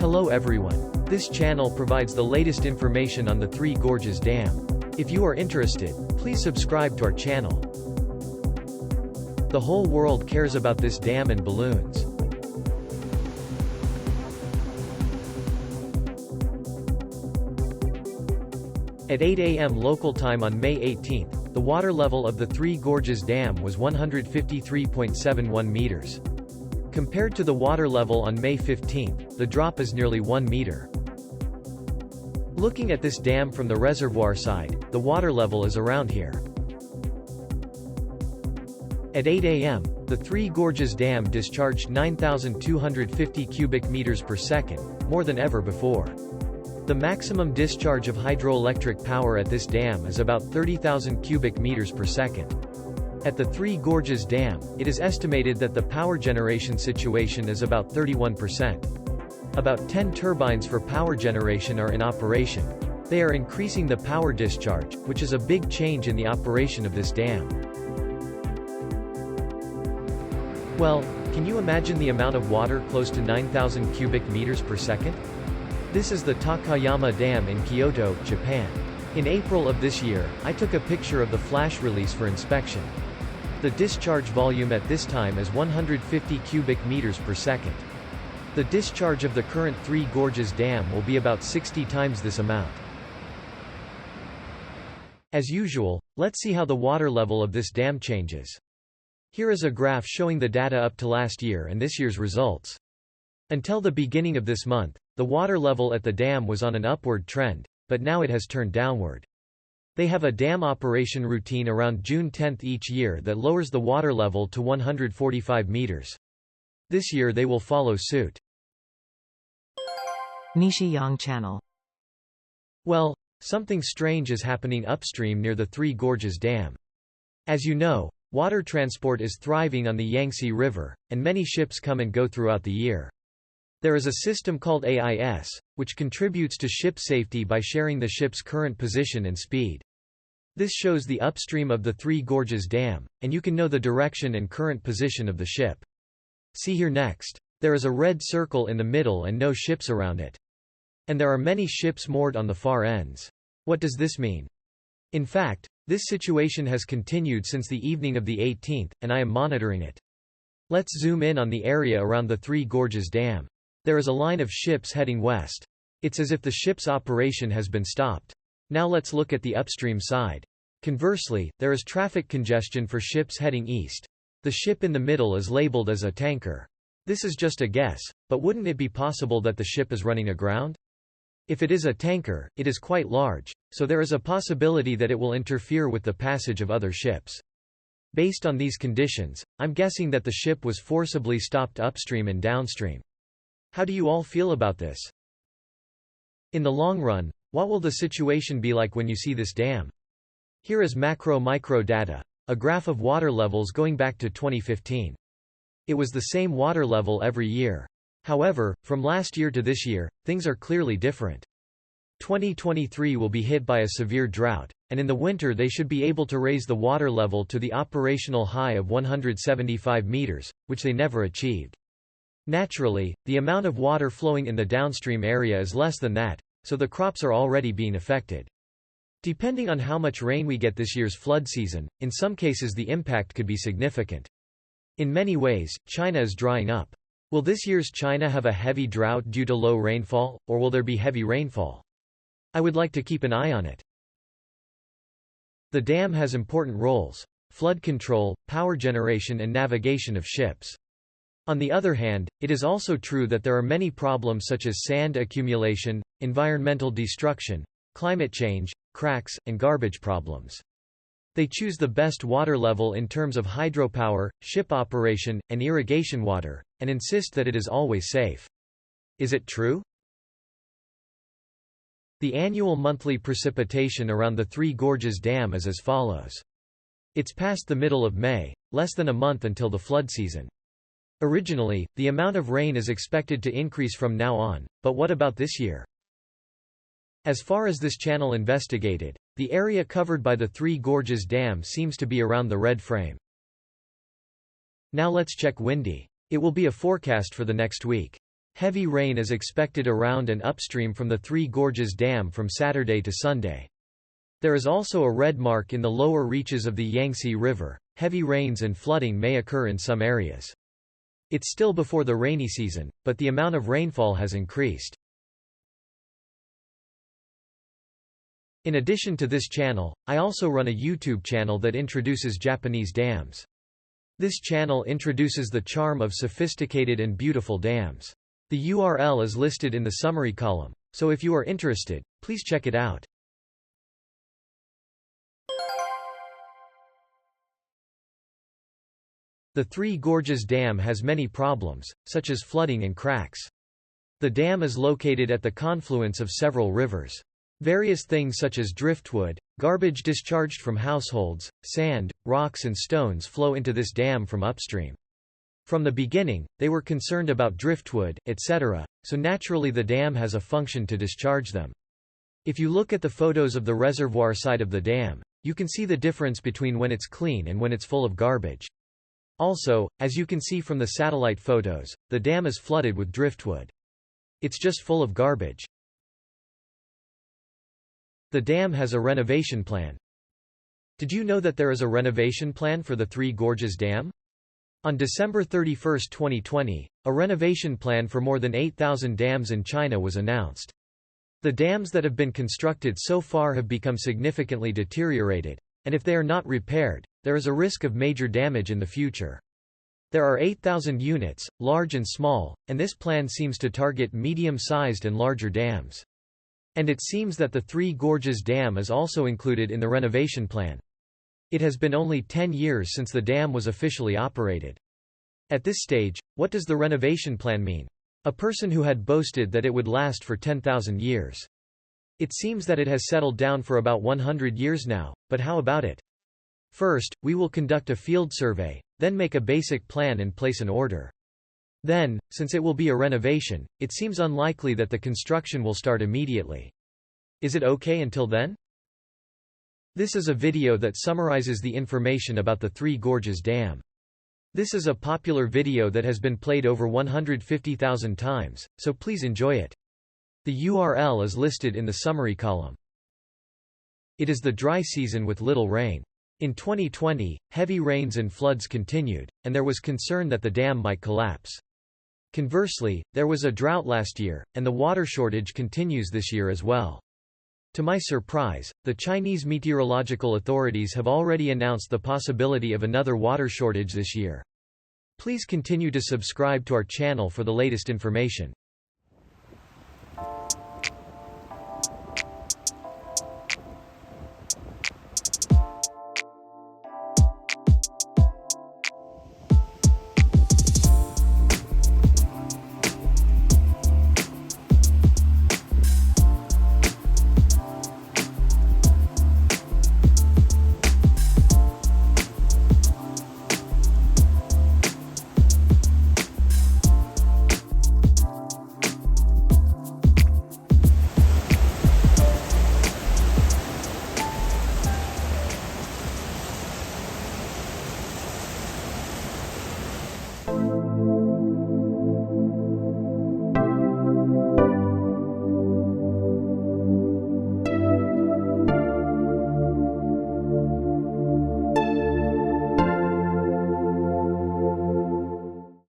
Hello everyone. This channel provides the latest information on the Three Gorges Dam. If you are interested, please subscribe to our channel. The whole world cares about this dam and balloons. At 8 a.m. local time on May 18, the water level of the Three Gorges Dam was 153.71 meters. Compared to the water level on May 15, the drop is nearly 1 meter. Looking at this dam from the reservoir side, the water level is around here. At 8 a.m., the Three Gorges Dam discharged 9,250 cubic meters per second, more than ever before. The maximum discharge of hydroelectric power at this dam is about 30,000 cubic meters per second. At the Three Gorges Dam, it is estimated that the power generation situation is about 31%. About 10 turbines for power generation are in operation. They are increasing the power discharge, which is a big change in the operation of this dam. Well, can you imagine the amount of water close to 9,000 cubic meters per second? This is the Takayama Dam in Kyoto, Japan. In April of this year, I took a picture of the flash release for inspection. The discharge volume at this time is 150 cubic meters per second. The discharge of the current Three Gorges Dam will be about 60 times this amount. As usual, let's see how the water level of this dam changes. Here is a graph showing the data up to last year and this year's results. Until the beginning of this month, the water level at the dam was on an upward trend, but now it has turned downward. They have a dam operation routine around June 10 each year that lowers the water level to 145 meters. This year they will follow suit. NISHIYAN channel. Well, something strange is happening upstream near the Three Gorges Dam. As you know, water transport is thriving on the Yangtze River, and many ships come and go throughout the year. There is a system called AIS, which contributes to ship safety by sharing the ship's current position and speed. This shows the upstream of the Three Gorges Dam, and you can know the direction and current position of the ship. See here next. There is a red circle in the middle and no ships around it. And there are many ships moored on the far ends. What does this mean? In fact, this situation has continued since the evening of the 18th, and I am monitoring it. Let's zoom in on the area around the Three Gorges Dam. There is a line of ships heading west. It's as if the ship's operation has been stopped. Now let's look at the upstream side. Conversely, there is traffic congestion for ships heading east. The ship in the middle is labeled as a tanker. This is just a guess, but wouldn't it be possible that the ship is running aground? If it is a tanker, it is quite large, so there is a possibility that it will interfere with the passage of other ships. Based on these conditions, I'm guessing that the ship was forcibly stopped upstream and downstream. How do you all feel about this? In the long run, what will the situation be like when you see this dam? Here is macro-micro data, a graph of water levels going back to 2015. It was the same water level every year. However, from last year to this year, things are clearly different. 2023 will be hit by a severe drought, and in the winter they should be able to raise the water level to the operational high of 175 meters, which they never achieved. Naturally, the amount of water flowing in the downstream area is less than that, so the crops are already being affected. Depending on how much rain we get this year's flood season, in some cases the impact could be significant. In many ways, China is drying up. Will this year's China have a heavy drought due to low rainfall, or will there be heavy rainfall? I would like to keep an eye on it. The dam has important roles: flood control, power generation and navigation of ships. On the other hand, it is also true that there are many problems such as sand accumulation, environmental destruction, climate change, cracks, and garbage problems. They choose the best water level in terms of hydropower, ship operation, and irrigation water, and insist that it is always safe. Is it true? The annual monthly precipitation around the Three Gorges Dam is as follows. It's past the middle of May, less than a month until the flood season. Originally, the amount of rain is expected to increase from now on, but what about this year? As far as this channel investigated, the area covered by the Three Gorges Dam seems to be around the red frame. Now let's check windy. It will be a forecast for the next week. Heavy rain is expected around and upstream from the Three Gorges Dam from Saturday to Sunday. There is also a red mark in the lower reaches of the Yangtze River. Heavy rains and flooding may occur in some areas. It's still before the rainy season, but the amount of rainfall has increased. In addition to this channel, I also run a YouTube channel that introduces Japanese dams. This channel introduces the charm of sophisticated and beautiful dams. The URL is listed in the summary column, so if you are interested, please check it out. The Three Gorges Dam has many problems, such as flooding and cracks. The dam is located at the confluence of several rivers. Various things such as driftwood, garbage discharged from households, sand, rocks and stones flow into this dam from upstream. From the beginning, they were concerned about driftwood, etc., so naturally the dam has a function to discharge them. If you look at the photos of the reservoir side of the dam, you can see the difference between when it's clean and when it's full of garbage. Also, as you can see from the satellite photos, the dam is flooded with driftwood. It's just full of garbage. The dam has a renovation plan. Did you know that there is a renovation plan for the Three Gorges Dam? On December 31, 2020, a renovation plan for more than 8,000 dams in China was announced. The dams that have been constructed so far have become significantly deteriorated, and if they are not repaired, there is a risk of major damage in the future. There are 8,000 units, large and small, and this plan seems to target medium-sized and larger dams. And it seems that the Three Gorges Dam is also included in the renovation plan. It has been only 10 years since the dam was officially operated. At this stage, what does the renovation plan mean? A person who had boasted that it would last for 10,000 years. It seems that it has settled down for about 100 years now, but how about it? First, we will conduct a field survey, then make a basic plan and place an order. Then, since it will be a renovation, it seems unlikely that the construction will start immediately. Is it okay until then? This is a video that summarizes the information about the Three Gorges Dam. This is a popular video that has been played over 150,000 times, so please enjoy it. The URL is listed in the summary column. It is the dry season with little rain. In 2020, heavy rains and floods continued, and there was concern that the dam might collapse. Conversely, there was a drought last year, and the water shortage continues this year as well. To my surprise, the Chinese meteorological authorities have already announced the possibility of another water shortage this year. Please continue to subscribe to our channel for the latest information.